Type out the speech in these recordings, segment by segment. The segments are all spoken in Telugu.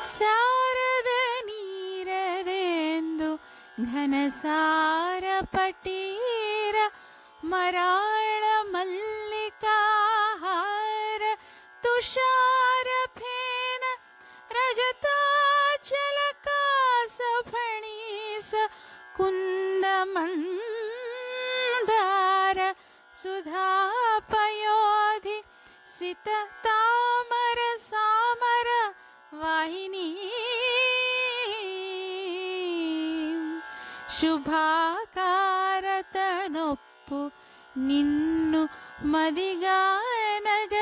ಸಾರದ ನೀರದೆಂದು ಘನಸಾರ ಪಟೀರ ಮರಾಳ ಮಲ್ಲಿಕಾಹಾರ ತುಷಾರ ಫೇನ ರಜತಾಚಲ ಕಾಸ ಫಣೀಸ ಕುಂದ ಮಂದಾರ ಸುಧಾಪಯೋಧಿ ಸಿತ ತಾಮರ ಸಾಮರ ವಾಹಿನಿ ಶುಭಾಕಾರತನೊಪ್ಪು ನಿನ್ನು ಮದಿಗಾನಗ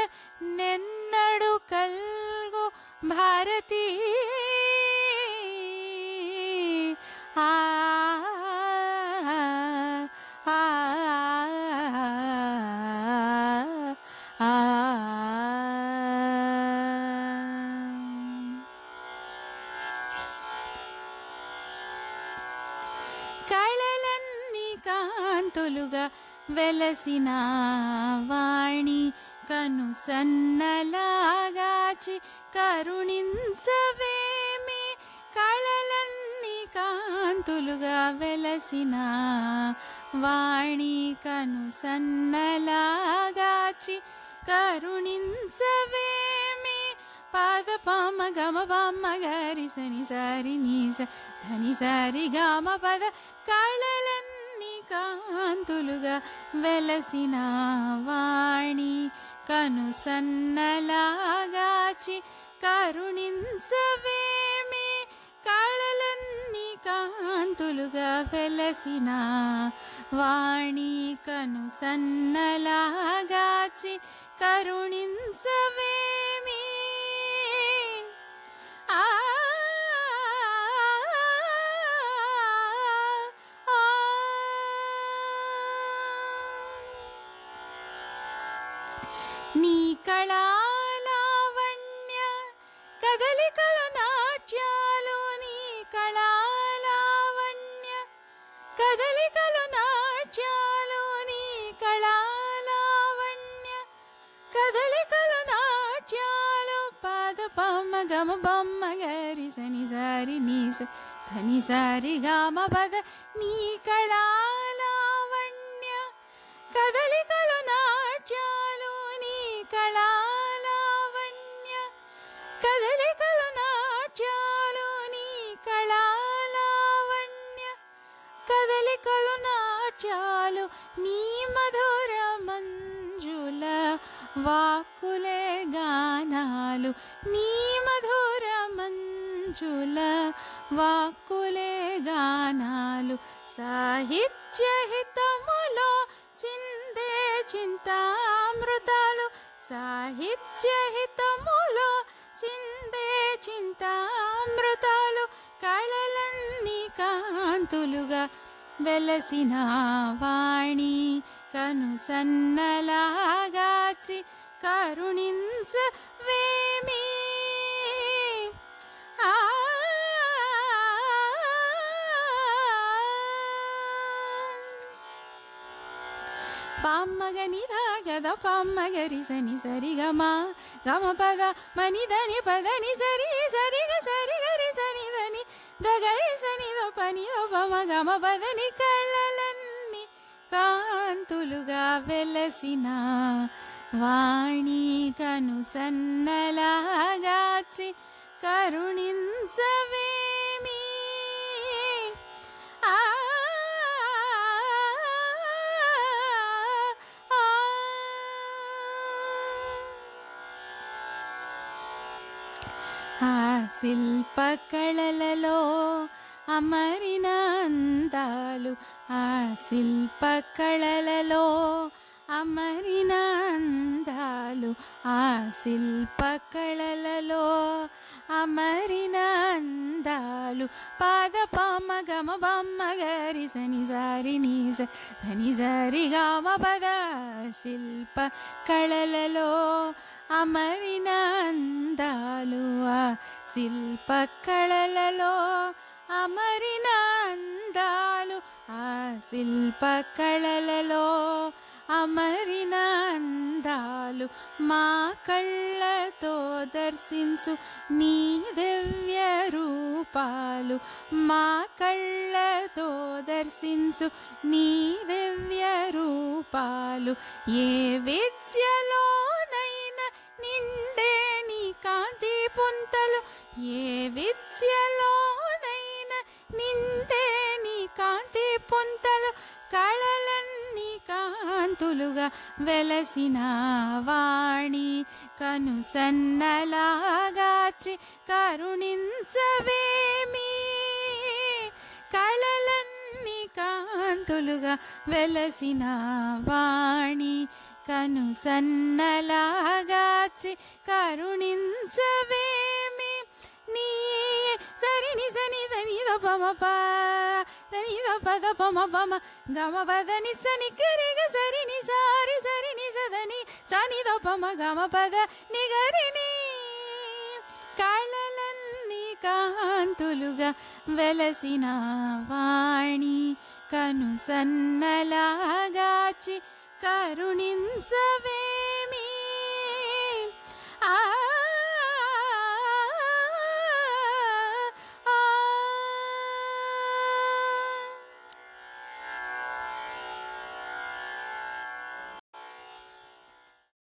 ನೆನ್ನಡು ಕಲ್ಗು ಭಾರತೀ ಆ కళలన్నీ కాంతులుగా వెలసిన వాణి కను సన్నలాగాచి కరుణించవేమి కళలన్నీ కాంతులుగా వెలసిన వాణి కను సన్నలాగాచి కరుణించవేమి పాద పామ గమ పామ గరి సని సారి నీస ధని సారి గామ పద కళలన్నీ కాంతులుగా వెలసిన వాణి కను సన్నలాగాచి కరుణించవేమి కళలన్నీ కాంతులుగా వెలసిన వాణి కను సన్నలాగాచి కరుణించవేమి నీ కళాలావణ్య కదలికలు నాట్యాలు నీ కళాలావణ్య కదలికలు నాట్యాలు నీ కళాలావణ్య కదలికలు నాట్యాలు పాద పమ్మ గమ బొమ్మ గరి సని సారి నీస ధని సారి గామ పద నీ కళాలావణ్య కదలికలు నాట్యాలు నీ కళాలావణ్య కదలికలు నాట్యాలు నీ కళాలావణ్య కదలికలు నాట్యాలు నీ మధుర మంజుల వాక్కులే గానాలు నీ మధుర మంజుల వాక్కులే గానాలు సాహిత్య హితములో చిందే చింతామృతాలు సాహిత్య హితములో చిందే చింతామృతాలు కళలన్నీ కాంతులుగా వెలసిన వాణి కను సన్నలాగాచి కరుణించవేమి పామ్మగని దాగద పామ్మగరి సని సరి గమ గమ పద మని దని పదని సరి సరిగ సరి గరి సని దని దగరి సని దో పని దో పమ గమ పదని కళ్ళలన్నీ కాంతులుగా వెలసిన వాణి కను సన్నలాగాచి కరుణించవేమి ఆ శిల్పకళలలో అమరిన అందాలు ఆ శిల్పకళలలో అమరిన అందాలు ఆ శిల్పకళలలో అమరిన అందాలు పాద పామ గమ బామ్మ గరి సని సారి నీస ధని సారి గామ పద శిల్ప కళలలో అమరిన అందాలు ఆ శిల్ప కళలలో అమరిన అందాలు ఆ శిల్ప కళలలో అమరిన అందాలు మా కళ్ళతో దర్శించు నీ దివ్య రూపాలు, మా కళ్ళతో దర్శించు నీ దివ్య రూపాలు. ఏ విద్యలోనైనా నిండే నీ కాంతి పుంతలు, ఏ విద్యలోనైనా నిండే నీ కాంతి పుంతలు. కళలన్నీ కాంతులుగా వెలసిన వాణి, కనుసన్నలాగాచి కరుణించవేమి. కళలన్నీ కాంతులుగా వెలసిన వాణి, కనుసన్నలాగాచి కరుణించవేమి. నీ సరిని సని దని దపమ దని దపద పమ పమ గమ పదని సని గరిగ సరిని సారి సరిని సదని సని దపమ గమ పద నిగరిని. కళలన్నీ కాంతులుగా వెలసిన వాణి, కనుసన్నలాగాచి కరుణించవేమి. ఆ